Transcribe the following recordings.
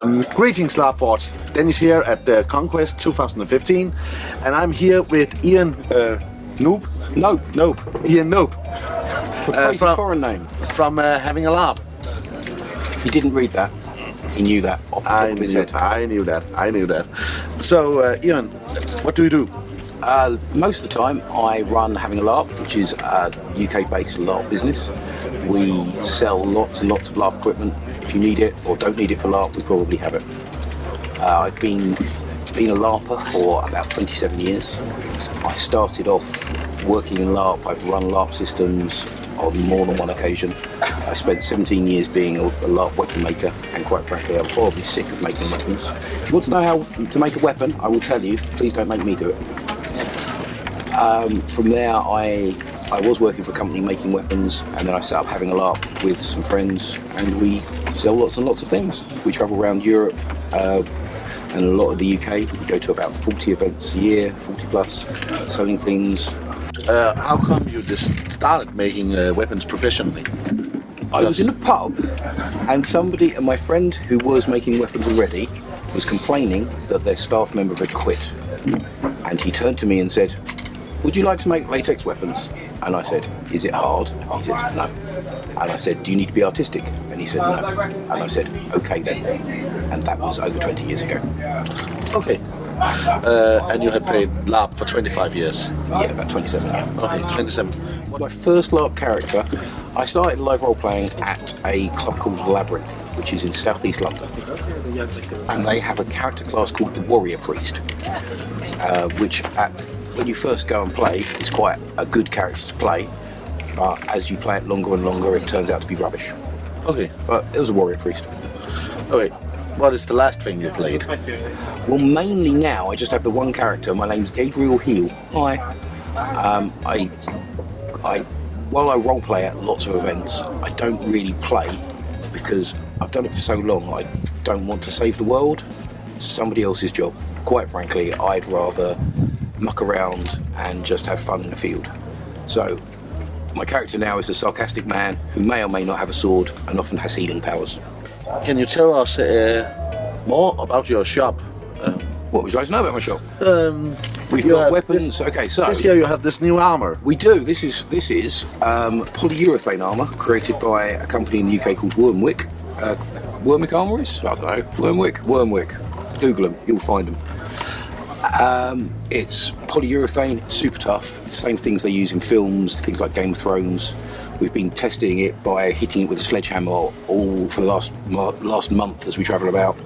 Greetings, LarpForge. Dennis here at Conquest 2015, and I'm here with Ian Knope. Ian Knope. From foreign name. From Having a LARP. He didn't read that. He knew that off the top of his head. I knew that. So, Ian, what do you do? Most of the time, I run Having a LARP, which is a UK-based LARP business. We sell lots and lots of LARP equipment. If you need it or don't need it for LARP, we probably have it. I've been a LARPer for about 27 years. I started off working in LARP. I've run LARP systems on more than one occasion. I spent 17 years being a LARP weapon maker, and quite frankly, I'm probably sick of making weapons. If you want to know how to make a weapon, I will tell you. Please don't make me do it. From there, I was working for a company making weapons, and then I set up Having a LARP with some friends, and we sell lots and lots of things. We travel around Europe and a lot of the UK. We go to about 40 events a year, 40 plus, selling things. How come you just started making weapons professionally? I was in a pub, and my friend who was making weapons already was complaining that their staff member had quit. And he turned to me and said, "Would you like to make latex weapons?" And I said, "Is it hard?" He said, "No." And I said, "Do you need to be artistic?" And he said, "No." And I said, "Okay then." And that was over 20 years ago. Okay. And you had played LARP for 25 years? Yeah, about 27 years. Okay, 27. My first LARP character, I started live role-playing at a club called Labyrinth, which is in southeast London. And they have a character class called the Warrior Priest, which when you first go and play, is quite a good character to play, but as you play it longer and longer, it turns out to be rubbish. Okay. But it was a Warrior Priest. Okay. What is the last thing you played? Well, mainly now, I just have the one character. My name's Gabriel Heel. Hi. While I role-play at lots of events, I don't really play because I've done it for so long, I don't want to save the world. It's somebody else's job. Quite frankly, I'd rather muck around and just have fun in the field. So my character now is a sarcastic man who may or may not have a sword and often has healing powers. Can you tell us more about your shop? What would you like to know about my shop? We've got weapons. Okay, so this year you have this new armor. We do. This is polyurethane armor created by a company in the UK called Wormwick. Wormwick Armories? I don't know. Wormwick. Google them. You'll find them. It's polyurethane, super tough. It's the same things they use in films, things like Game of Thrones. We've been testing it by hitting it with a sledgehammer all for the last month as we travel about.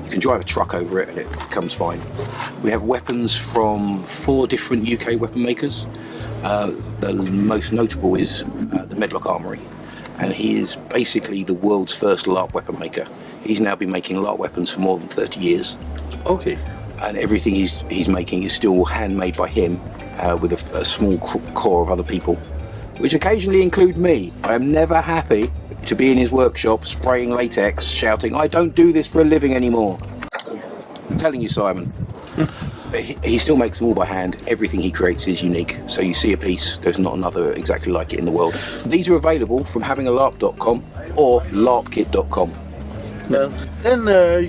You can drive a truck over it and it comes fine. We have weapons from 4 different UK weapon makers. The most notable is the Medlock Armory, and he is basically the world's first LARP weapon maker. He's now been making LARP weapons for more than 30 years. Okay. And everything he's making is still handmade by him with a small core of other people, which occasionally include me. I am never happy to be in his workshop spraying latex, shouting, "I don't do this for a living anymore." I'm telling you, Simon. He still makes them all by hand. Everything he creates is unique. So you see a piece, there's not another exactly like it in the world. These are available from havingalarp.com or larpkit.com. Then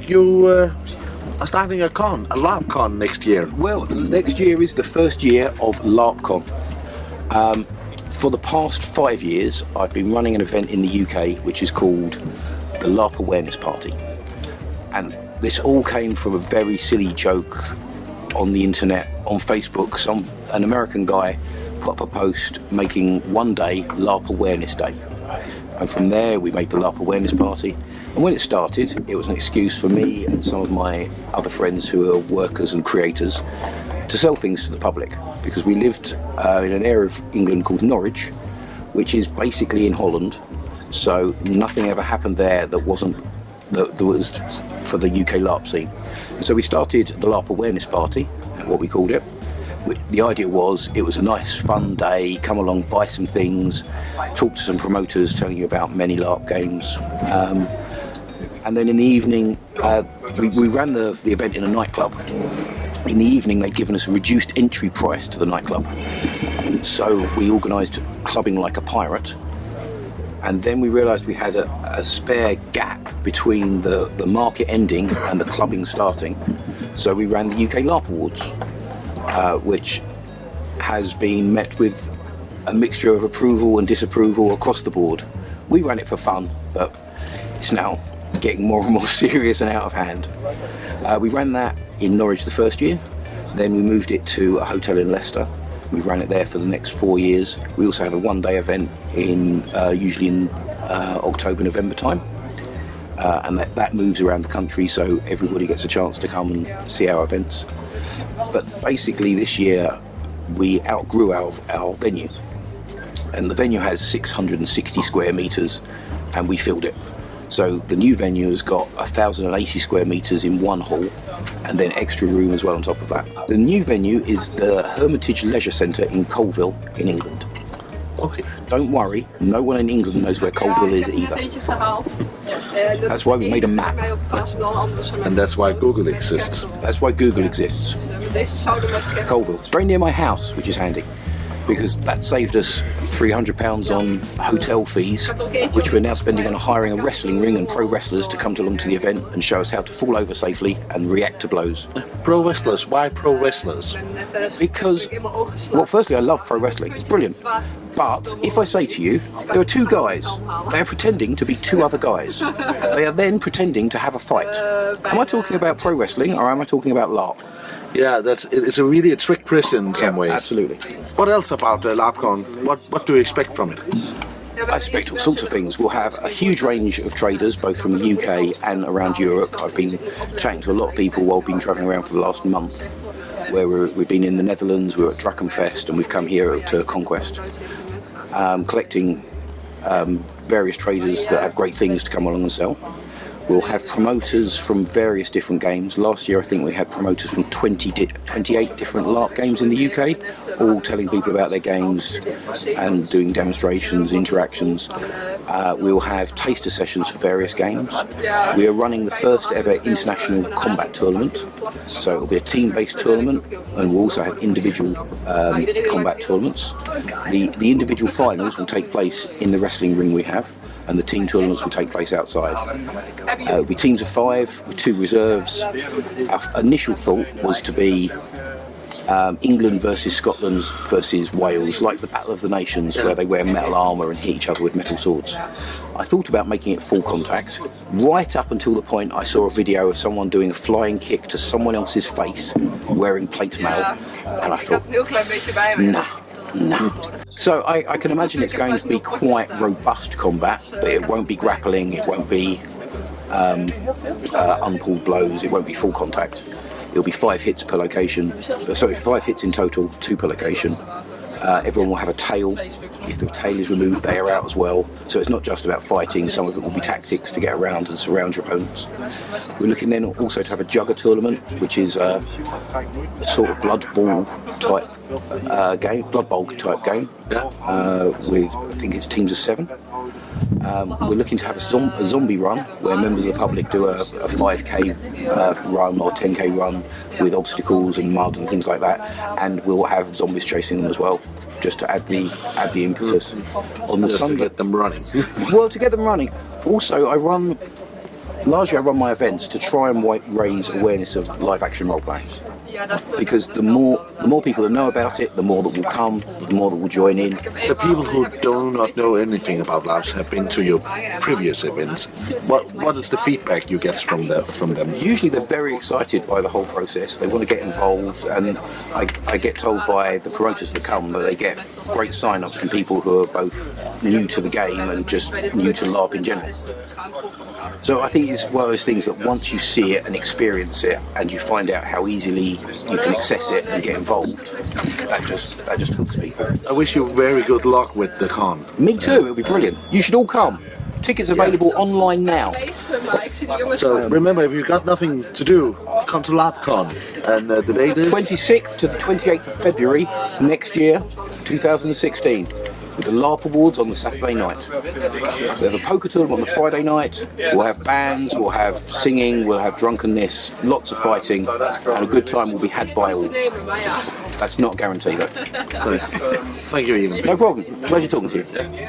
you are starting a LARP CON next year. Well, next year is the first year of LARP CON. For the past 5 years, I've been running an event in the UK which is called the LARP Awareness Party. And this all came from a very silly joke on the internet, on Facebook. An American guy put up a post making one day LARP Awareness Day. And from there, we made the LARP Awareness Party. And when it started, it was an excuse for me and some of my other friends who are workers and creators to sell things to the public, because we lived in an area of England called Norwich, which is basically in Holland, so nothing ever happened there that was for the UK LARP scene. And so we started the LARP Awareness Party, what we called it. The idea was it was a nice fun day, come along, buy some things, talk to some promoters telling you about many LARP games, and then in the evening we ran the event in a nightclub. In the evening, they'd given us a reduced entry price to the nightclub. So we organised Clubbing Like a Pirate, And then we realised we had a spare gap between the market ending and the clubbing starting. So we ran the UK LARP Awards, which has been met with a mixture of approval and disapproval across the board. We ran it for fun, but it's now getting more and more serious and out of hand. We ran that in Norwich the first year, then we moved it to a hotel in Leicester. We ran it there for the next 4 years. We also have a one-day event usually in October, November time, and that moves around the country, so everybody gets a chance to come and see our events. But basically this year we outgrew our venue, and the venue has 660 square metres, and we filled it. So the new venue has got 1,080 square metres in one hall, and then extra room as well on top of that. The new venue is the Hermitage Leisure Centre in Colville in England. Okay. Don't worry, no one in England knows where Colville is either. That's why we made a map. And that's why Google exists. That's why Google exists. Colville. It's very near my house, which is handy, because that saved us £300 on hotel fees, which we're now spending on hiring a wrestling ring and pro wrestlers to come along to the event and show us how to fall over safely and react to blows. Pro wrestlers? Why pro wrestlers? Because, well, firstly, I love pro wrestling. It's brilliant. But if I say to you, there are two guys. They are pretending to be two other guys. They are then pretending to have a fight. Am I talking about pro wrestling, or am I talking about LARP? Yeah, it's really a trick question in some ways. Absolutely. What else about LarpCon? What do you expect from it? I expect all sorts of things. We'll have a huge range of traders, both from the UK and around Europe. I've been chatting to a lot of people while I've been travelling around for the last month, where we've been in the Netherlands, we were at Drachenfest, and we've come here to Conquest, collecting various traders that have great things to come along and sell. We'll have promoters from various different games. Last year I think we had promoters from 28 different LARP games in the UK, all telling people about their games and doing demonstrations, interactions. We'll have taster sessions for various games. We are running the first ever international combat tournament, so it'll be a team-based tournament, and we'll also have individual combat tournaments. The individual finals will take place in the wrestling ring we have, and the team tournaments will take place outside. It'll be teams of 5 with 2 reserves. Our initial thought was to be England versus Scotland versus Wales, like the Battle of the Nations, where they wear metal armour and hit each other with metal swords. I thought about making it full contact, right up until the point I saw a video of someone doing a flying kick to someone else's face wearing plate mail, and I thought, nah. So I can imagine it's going to be quite robust combat, but it won't be grappling, it won't be unpulled blows, it won't be full contact. It'll be 5 hits per location, 5 hits in total, 2 per location. Everyone will have a tail. If the tail is removed, they are out as well. So it's not just about fighting, some of it will be tactics to get around and surround your opponents. We're looking then also to have a Juggler Tournament, which is a sort of Blood Bowl type game, with, I think it's teams of 7. We're looking to have a zombie run where members of the public do a 5k run or 10k run with obstacles and mud and things like that, and we'll have zombies chasing them as well, just to add the impetus on the Sunday. To get them running. Well, to get them running. Also, largely I run my events to try and raise awareness of live-action roleplay. Because the more people that know about it, the more that will come, the more that will join in. The people who do not know anything about LARPs have been to your previous events. What is the feedback you get from them? Usually they're very excited by the whole process. They want to get involved, and I get told by the promoters that come that they get great sign-ups from people who are both new to the game and just new to LARP in general. So I think it's one of those things that once you see it and experience it, and you find out how easily you can access it and get involved, that just hooks people. I wish you very good luck with the con. Me too, it'll be brilliant. You should all come. Tickets available online now. So remember, if you've got nothing to do, come to LARPCon, and the date is 26th to the 28th of February next year, 2016. With the LARP Awards on the Saturday night. We have a poker tournament on the Friday night, we'll have bands, we'll have singing, we'll have drunkenness, lots of fighting, and a good time will be had by all. That's not guaranteed though. Thank you, Ian. No problem, pleasure talking to you.